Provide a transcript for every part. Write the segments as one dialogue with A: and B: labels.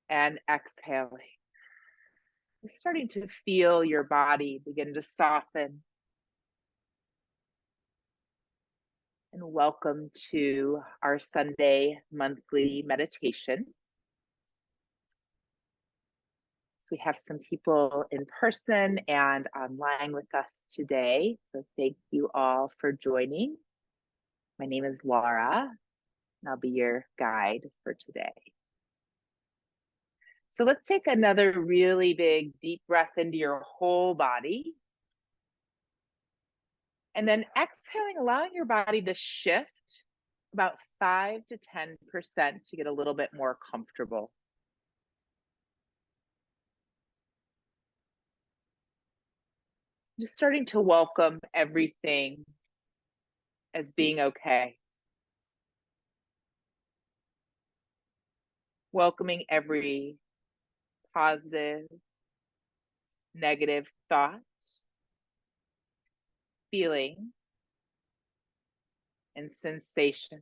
A: and exhaling. You're starting to feel your body begin to soften. And welcome to our Sunday monthly meditation. So we have some people in person and online with us today. So thank you all for joining. My name is Lara, and I'll be your guide for today. So let's take another really big, deep breath into your whole body. And then exhaling, allowing your body to shift about 5 to 10% to get a little bit more comfortable. Just starting to welcome everything as being okay. Welcoming every positive, negative thought, feeling, and sensation.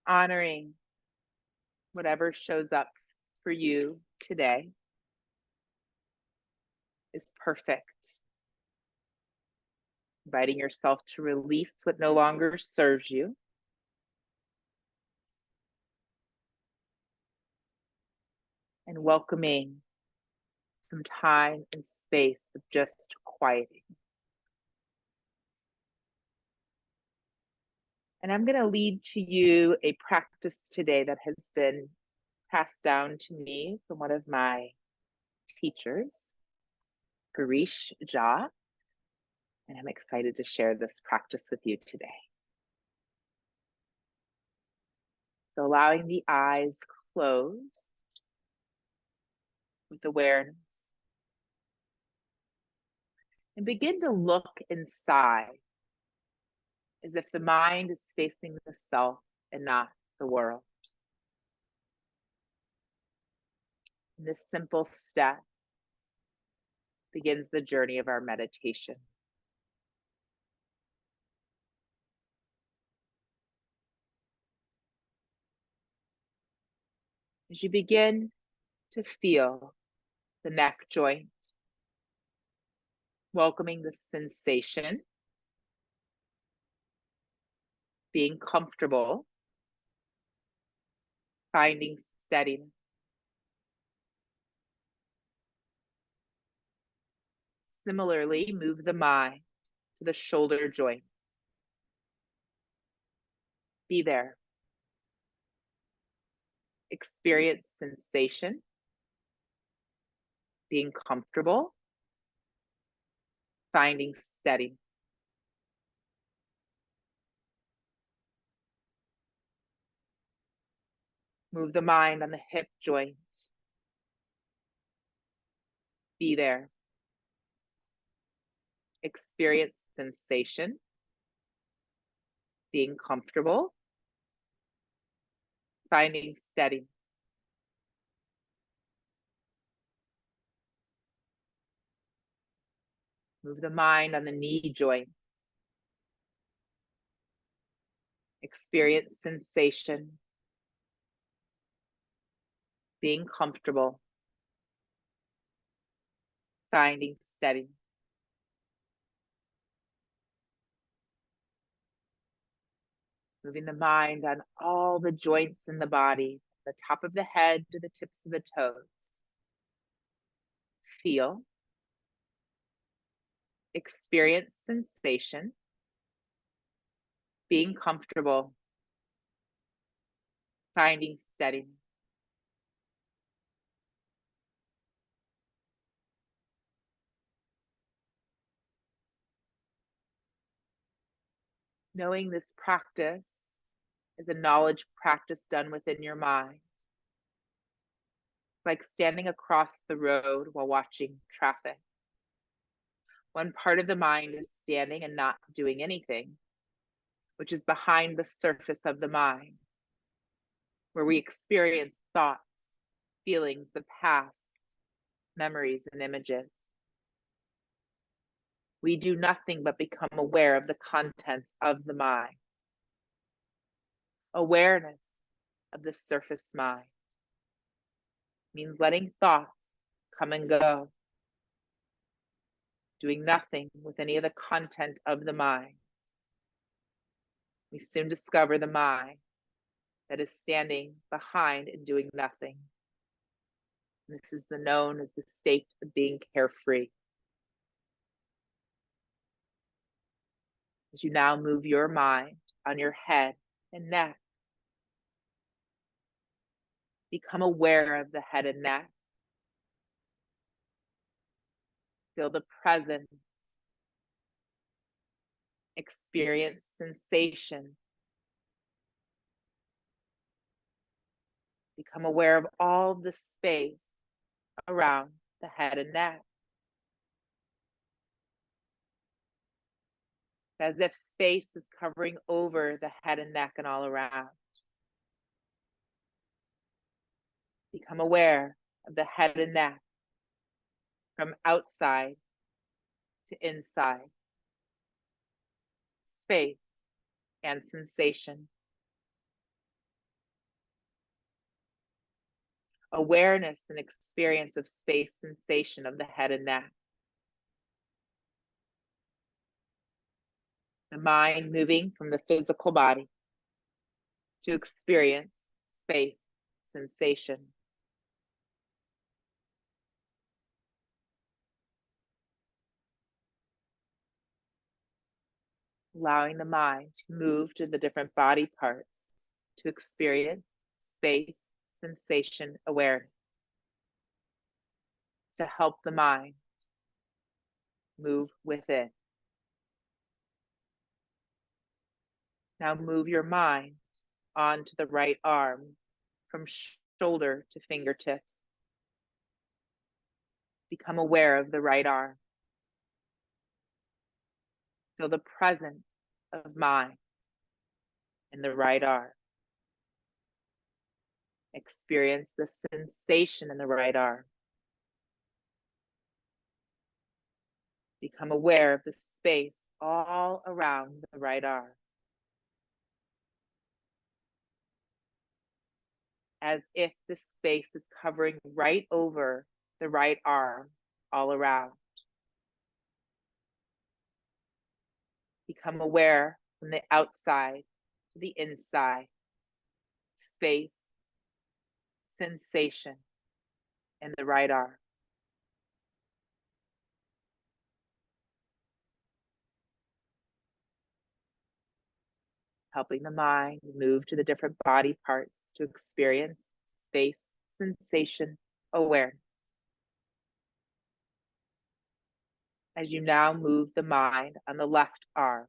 A: Honoring whatever shows up for you today is perfect. Inviting yourself to release what no longer serves you. And welcoming some time and space of just quieting. And I'm going to lead to you a practice today that has been passed down to me from one of my teachers, Garish Jha. And I'm excited to share this practice with you today. So allowing the eyes closed with awareness. And begin to look inside as if the mind is facing the self and not the world. And this simple step begins the journey of our meditation. As you begin to feel the neck joint, welcoming the sensation, being comfortable, finding steadiness. Similarly, move the mind to the shoulder joint. Be there. Experience sensation, being comfortable, finding steady. Move the mind on the hip joint. Be there. Experience sensation, being comfortable, finding steady. Move the mind on the knee joint. Experience sensation, being comfortable, finding steady. Moving the mind on all the joints in the body, the top of the head to the tips of the toes. Feel, experience sensation, being comfortable, finding steady. Knowing this practice is a knowledge practice done within your mind. Like standing across the road while watching traffic. One part of the mind is standing and not doing anything, which is behind the surface of the mind, where we experience thoughts, feelings, the past, memories, and images. We do nothing but become aware of the contents of the mind. Awareness of the surface mind means letting thoughts come and go, doing nothing with any of the content of the mind. We soon discover the mind that is standing behind and doing nothing. This is known as the state of being carefree. As you now move your mind on your head and neck, become aware of the head and neck. Feel the presence. Experience sensation. Become aware of all the space around the head and neck. As if space is covering over the head and neck and all around. Become aware of the head and neck from outside to inside. Space and sensation. Awareness and experience of space sensation of the head and neck. The mind moving from the physical body to experience space sensation. Allowing the mind to move to the different body parts to experience space sensation awareness. To help the mind move with it. Now move your mind onto the right arm from shoulder to fingertips. Become aware of the right arm. Feel the presence of mind in the right arm. Experience the sensation in the right arm. Become aware of the space all around the right arm. As if the space is covering right over the right arm all around. Become aware from the outside to the inside. Space, sensation in the right arm. Helping the mind move to the different body parts to experience space, sensation, awareness. As you now move the mind on the left arm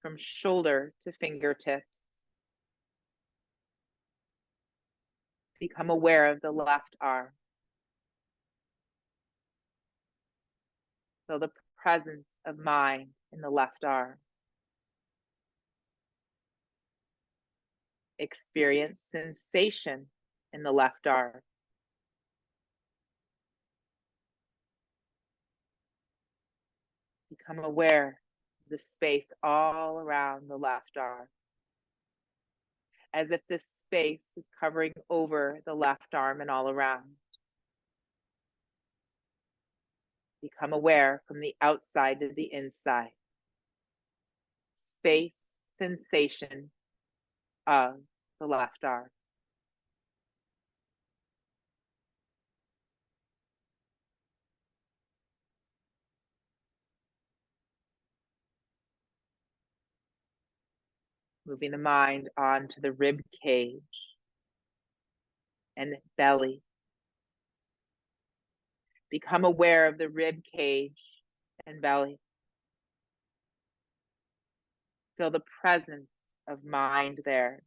A: from shoulder to fingertips, become aware of the left arm. Feel the presence of mind in the left arm. Experience sensation in the left arm. Become aware of the space all around the left arm. As if this space is covering over the left arm and all around. Become aware from the outside to the inside. Space, sensation of the left arm. Moving the mind onto the rib cage and belly. Become aware of the rib cage and belly. Feel the presence of mind there.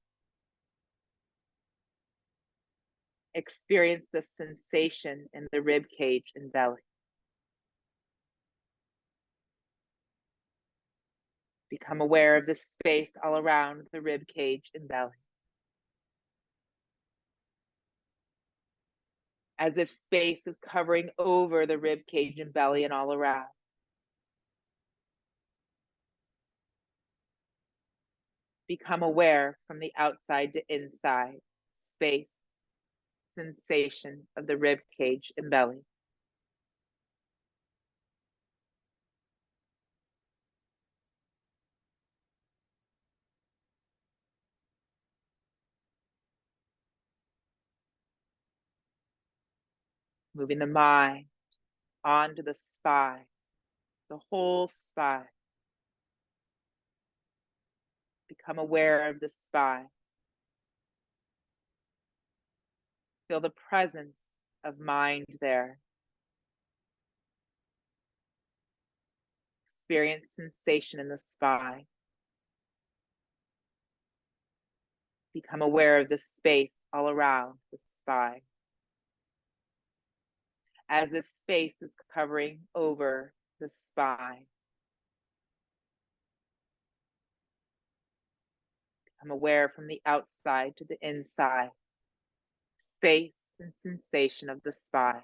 A: Experience the sensation in the rib cage and belly. Become aware of the space all around the rib cage and belly. As if space is covering over the rib cage and belly and all around. Become aware from the outside to inside, space, sensation of the rib cage and belly. Moving the mind onto the spine, the whole spine. Become aware of the spine. Feel the presence of mind there. Experience sensation in the spine. Become aware of the space all around the spine, as if space is covering over the spine. Become aware from the outside to the inside, space and sensation of the spine.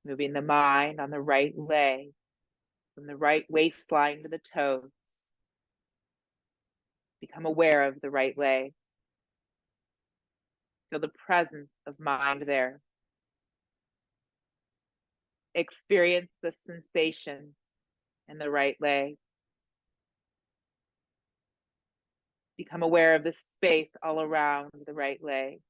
A: Moving the mind on the right leg, from the right waistline to the toes. Become aware of the right leg. Feel the presence of mind there. Experience the sensation in the right leg. Become aware of the space all around the right leg,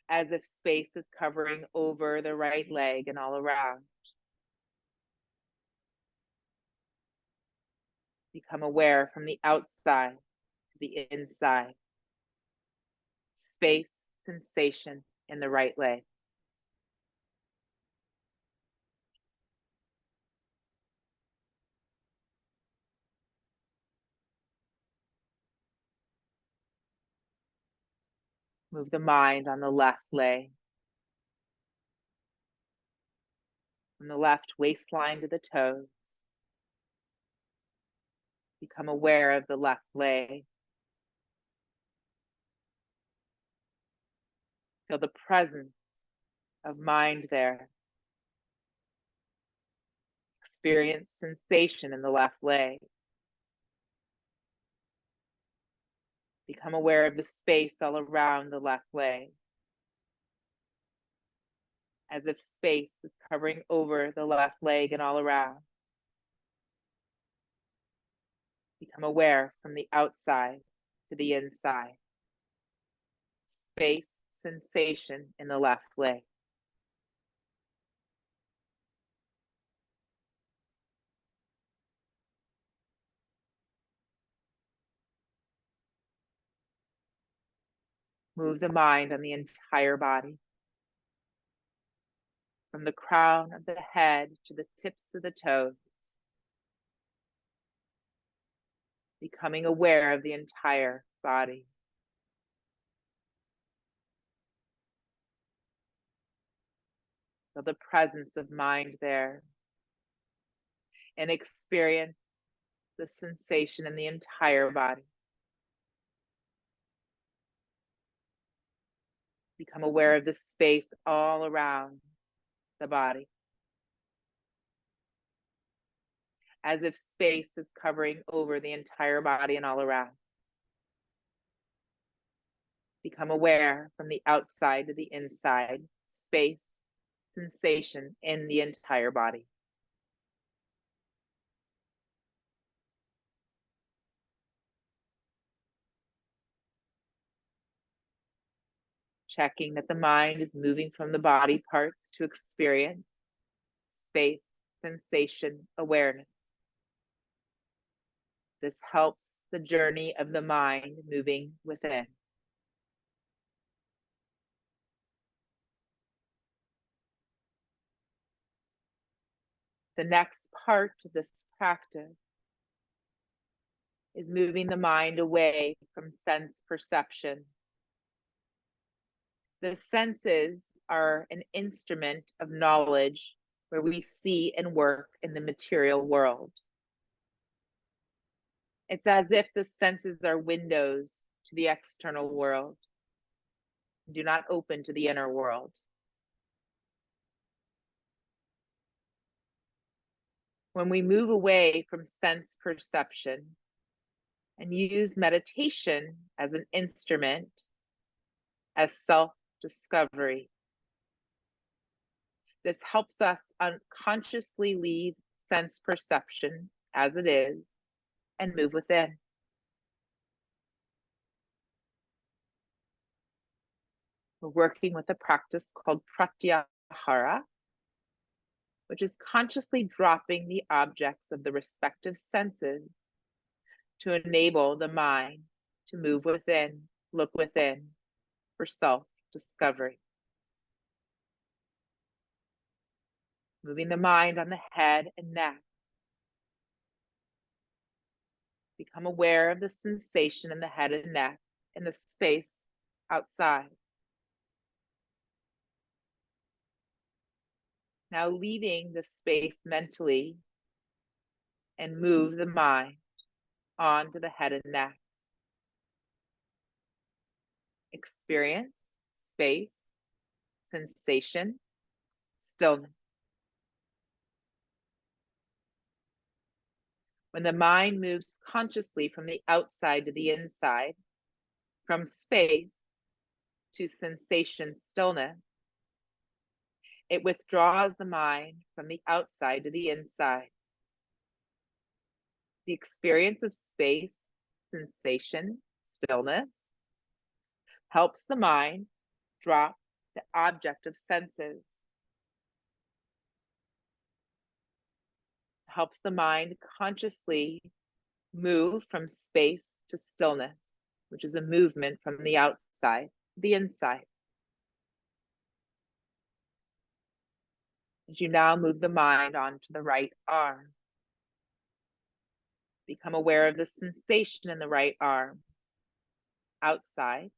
A: as if space is covering over the right leg and all around. Become aware from the outside to the inside, space, sensation in the right leg. Move the mind on the left leg, from the left waistline to the toes. Become aware of the left leg. Feel the presence of mind there. Experience sensation in the left leg. Become aware of the space all around the left leg, as if space is covering over the left leg and all around. Become aware from the outside to the inside, space, sensation in the left leg. Move the mind on the entire body, from the crown of the head to the tips of the toes, becoming aware of the entire body. Feel the presence of mind there, and experience the sensation in the entire body. Become aware of the space all around the body, as if space is covering over the entire body and all around. Become aware from the outside to the inside, space, sensation in the entire body. Checking that the mind is moving from the body parts to experience space, sensation, awareness. This helps the journey of the mind moving within. The next part of this practice is moving the mind away from sense perception. The senses are an instrument of knowledge where we see and work in the material world. It's as if the senses are windows to the external world, and do not open to the inner world. When we move away from sense perception and use meditation as an instrument, as self-discovery, this helps us unconsciously leave sense perception as it is and move within. We're working with a practice called pratyahara, which is consciously dropping the objects of the respective senses to enable the mind to move within, look within for self-discovery. Moving the mind on the head and neck. Become aware of the sensation in the head and neck in the space outside. Now leaving the space mentally and move the mind onto the head and neck. Experience, space, sensation, stillness. When the mind moves consciously from the outside to the inside, from space to sensation, stillness, it withdraws the mind from the outside to the inside. The experience of space, sensation, stillness helps the mind drop the object of senses. Helps the mind consciously move from space to stillness, which is a movement from the outside to the inside. As you now move the mind onto the right arm, become aware of the sensation in the right arm, outside,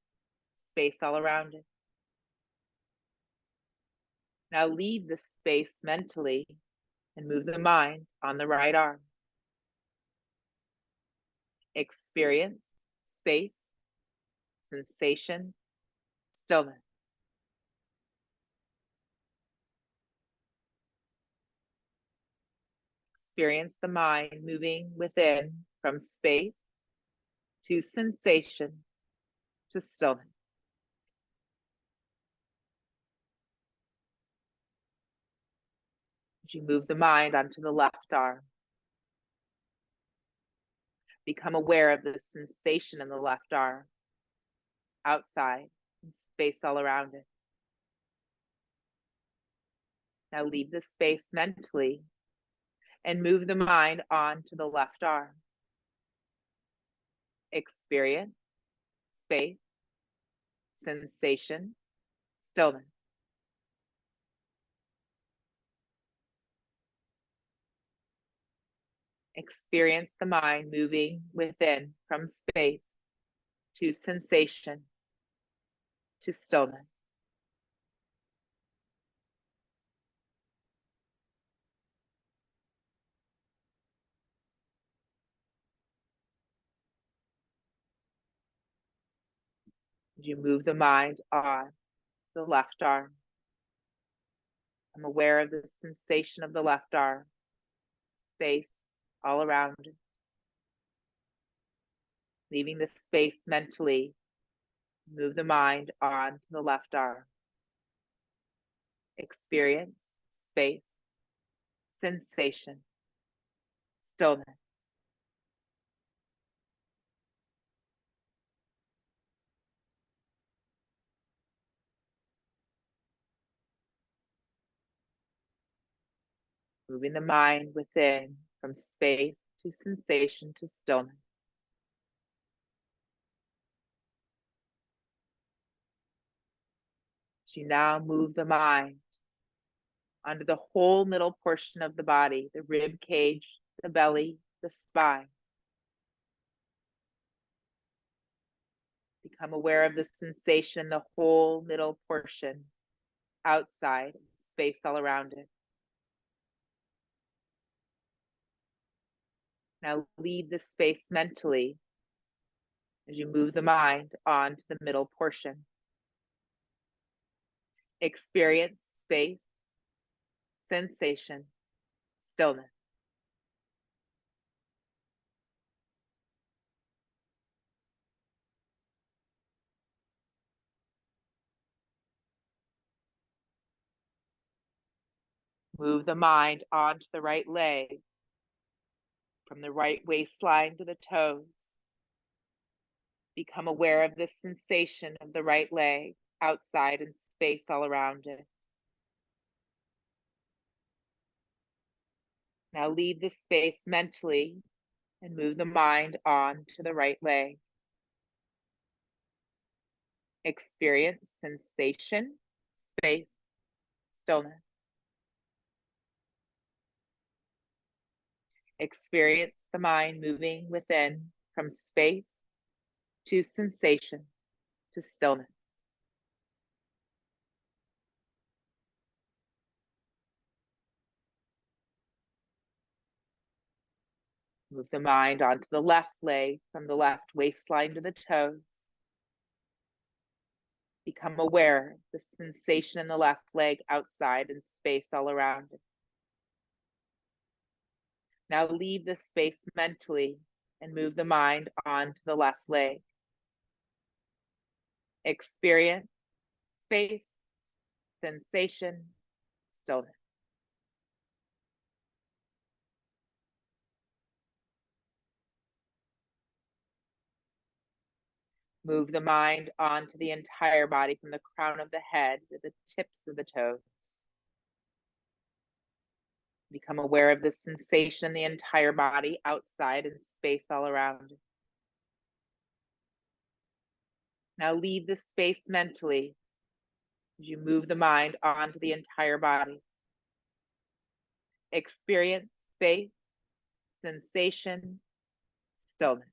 A: space all around it. Now leave the space mentally and move the mind on the right arm. Experience, space, sensation, stillness. Experience the mind moving within from space to sensation to stillness. As you move the mind onto the left arm, become aware of the sensation in the left arm, outside, and space all around it. Now leave the space mentally and move the mind on to the left arm. Experience, space, sensation, stillness. Experience the mind moving within from space to sensation to stillness. As you move the mind on the left arm, I'm aware of the sensation of the left arm, space all around it. Leaving the space mentally, move the mind on to the left arm. Experience, space, sensation, stillness. Moving the mind within from space to sensation to stillness. As you now move the mind onto the whole middle portion of the body, the rib cage, the belly, the spine. Become aware of the sensation in the whole middle portion, outside, space all around it. Now leave the space mentally as you move the mind onto the middle portion. Experience space, sensation, stillness. Move the mind onto the right leg, from the right waistline to the toes. Become aware of the sensation of the right leg outside and space all around it. Now leave the space mentally and move the mind on to the right leg. Experience sensation, space, stillness. Experience the mind moving within from space to sensation to stillness. Move the mind onto the left leg from the left waistline to the toes. Become aware of the sensation in the left leg outside and space all around it. Now leave the space mentally and move the mind onto the left leg. Experience space, sensation, stillness. Move the mind onto the entire body from the crown of the head to the tips of the toes. Become aware of the sensation in the entire body outside and space all around. Now leave the space mentally as you move the mind onto the entire body. Experience space, sensation, stillness.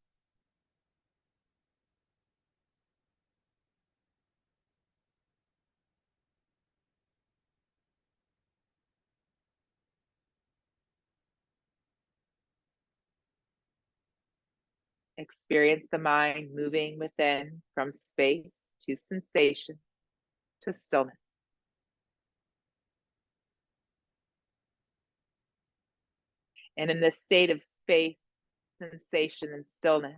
A: Experience the mind moving within from space to sensation to stillness. And in this state of space, sensation, and stillness,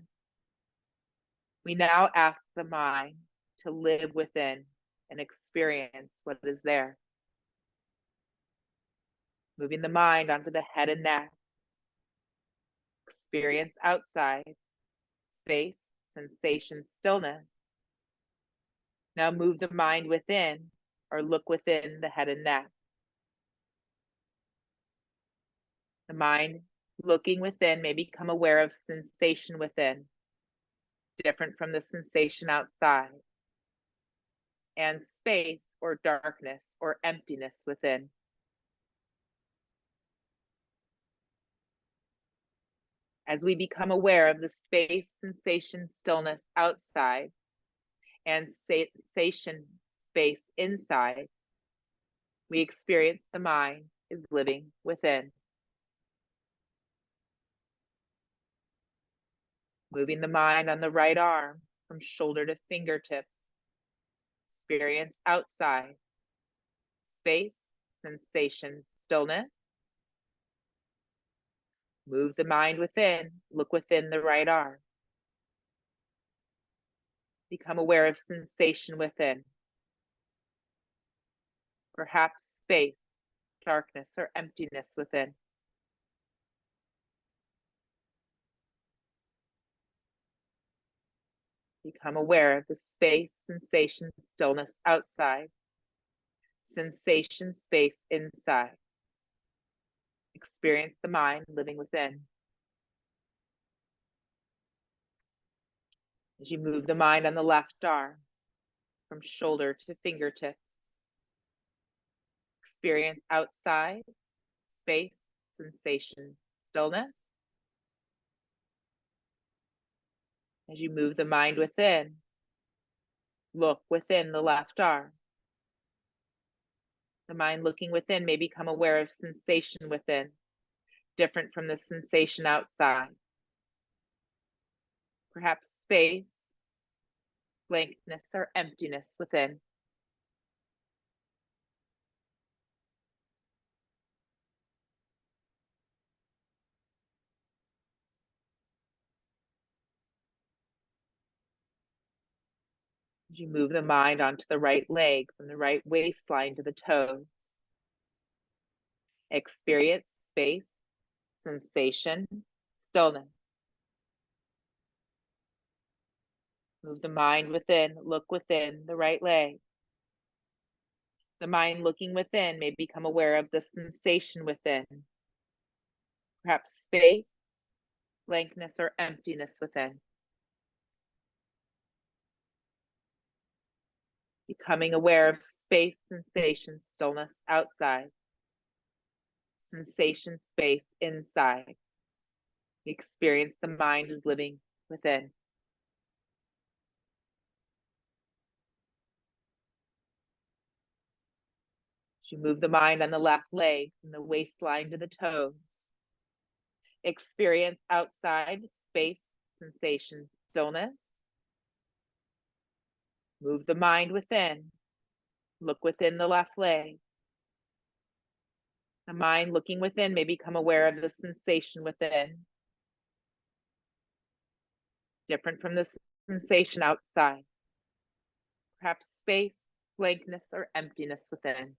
A: we now ask the mind to live within and experience what is there. Moving the mind onto the head and neck. Experience outside, space, sensation, stillness. Now move the mind within or look within the head and neck. The mind looking within may become aware of sensation within, different from the sensation outside, and space or darkness or emptiness within. As we become aware of the space, sensation, stillness outside, and sensation, space inside, we experience the mind is living within. Moving the mind on the right arm from shoulder to fingertips. Experience outside, space, sensation, stillness. Move the mind within, look within the right arm. Become aware of sensation within. Perhaps space, darkness, or emptiness within. Become aware of the space, sensation, stillness outside. Sensation, space inside. Experience the mind living within. As you move the mind on the left arm, from shoulder to fingertips. Experience outside, space, sensation, stillness. As you move the mind within, look within the left arm. The mind looking within may become aware of sensation within, different from the sensation outside. perhaps space, blankness, or emptiness within. As you move the mind onto the right leg from the right waistline to the toes, experience space, sensation, stillness. Move the mind within, look within the right leg. The mind looking within may become aware of the sensation within, perhaps space, blankness, or emptiness within. Becoming aware of space, sensation, stillness outside, sensation, space inside. Experience the mind is living within. As you move the mind on the left leg from the waistline to the toes, experience outside, space, sensation, stillness. Move the mind within. Look within the left leg. The mind looking within may become aware of the sensation within, different from the sensation outside, perhaps space, blankness, or emptiness within.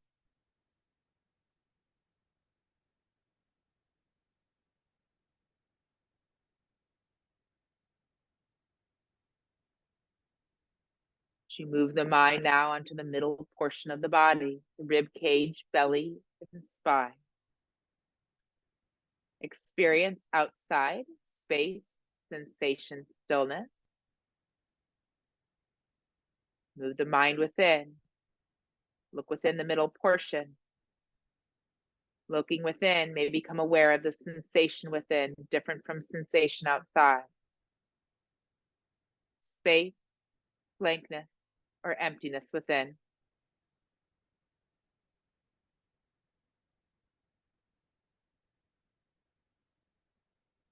A: As you move the mind now onto the middle portion of the body, the rib cage, belly, and spine. Experience outside, space, sensation, stillness. Move the mind within. Look within the middle portion. Looking within may become aware of the sensation within, different from sensation outside. Space, blankness, or emptiness within.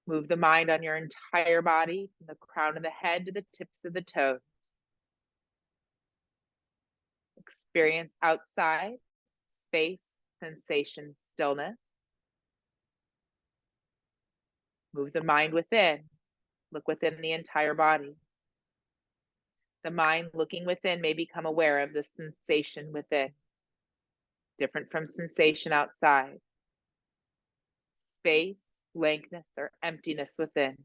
A: Move the mind on your entire body, from the crown of the head to the tips of the toes. Experience outside, space, sensation, stillness. Move the mind within. Look within the entire body. The mind looking within may become aware of the sensation within, different from sensation outside. Space, blankness, or emptiness within.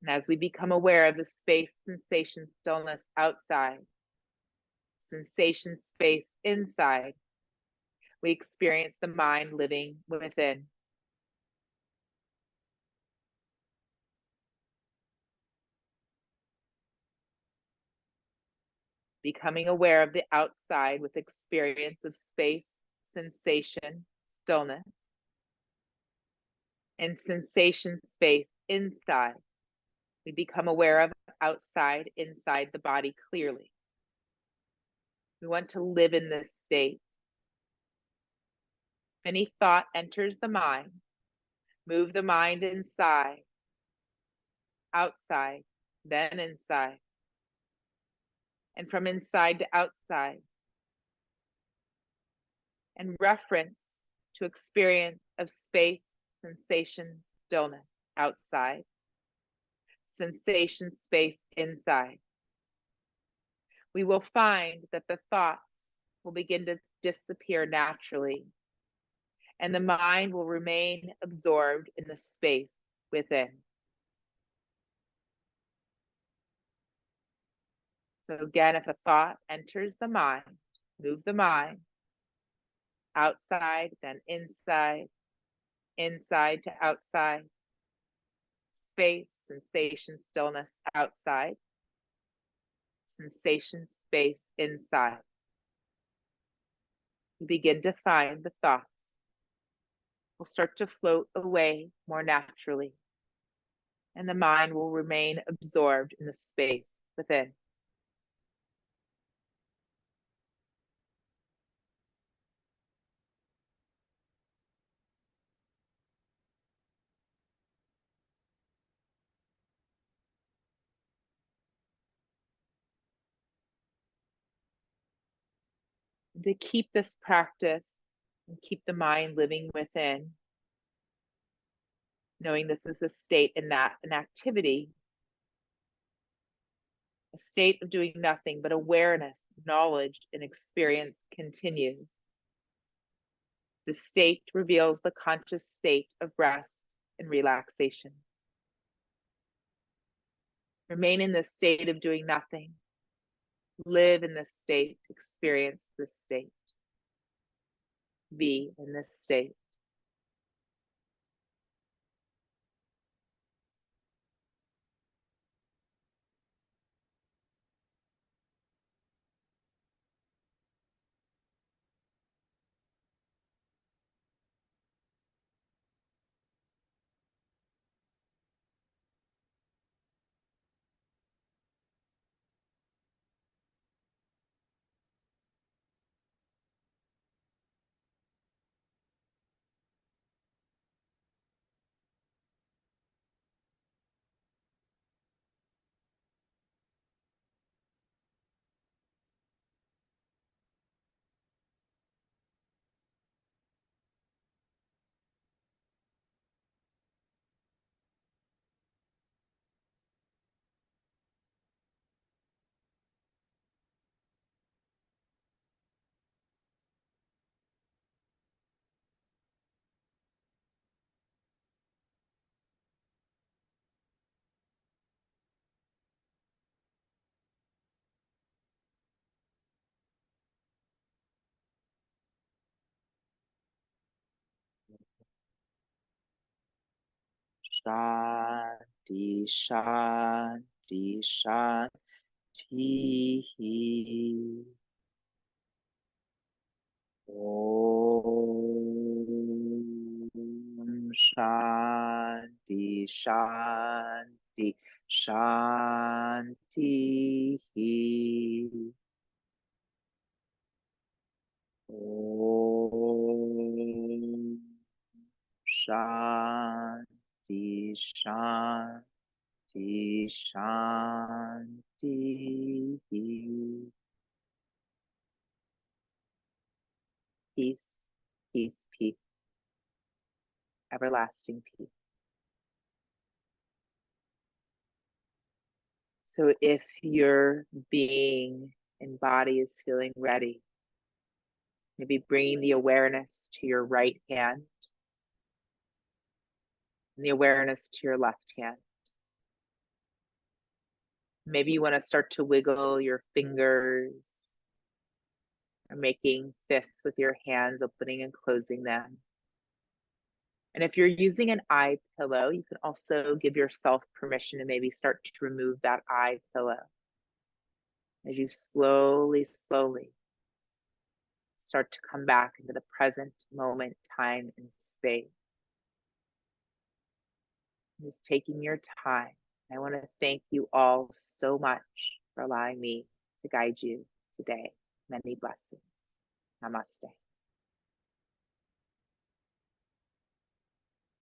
A: And as we become aware of the space, sensation, stillness outside, sensation, space inside, we experience the mind living within. Becoming aware of the outside with experience of space, sensation, stillness, and sensation, space inside. We become aware of outside, inside the body clearly. We want to live in this state. If any thought enters the mind, move the mind inside, outside, then inside, and from inside to outside, and reference to experience of space, sensation, stillness outside, sensation, space inside. We will find that the thoughts will begin to disappear naturally, and the mind will remain absorbed in the space within. So again, if a thought enters the mind, move the mind outside, then inside, inside to outside, space, sensation, stillness outside, sensation, space inside. You begin to find the thoughts will start to float away more naturally, and the mind will remain absorbed in the space within. To keep this practice and keep the mind living within, knowing this is a state and not an activity, a state of doing nothing, but awareness, knowledge, and experience continues. The state reveals the conscious state of rest and relaxation. Remain in this state of doing nothing. Live in this state, experience this state. Be in this state. Shanti, shanti, shanti. Om Shanti, shanti, shanti. Om Shanti, shanti, shanti. Peace, peace, peace, everlasting peace. So if your being and body is feeling ready, maybe bringing the awareness to your right hand and the awareness to your left hand. Maybe you want to start to wiggle your fingers or making fists with your hands, opening and closing them. And if you're using an eye pillow, you can also give yourself permission to maybe start to remove that eye pillow as you slowly, slowly start to come back into the present moment, time, and space. Just taking your time. I want to thank you all so much for allowing me to guide you today. Many blessings. Namaste.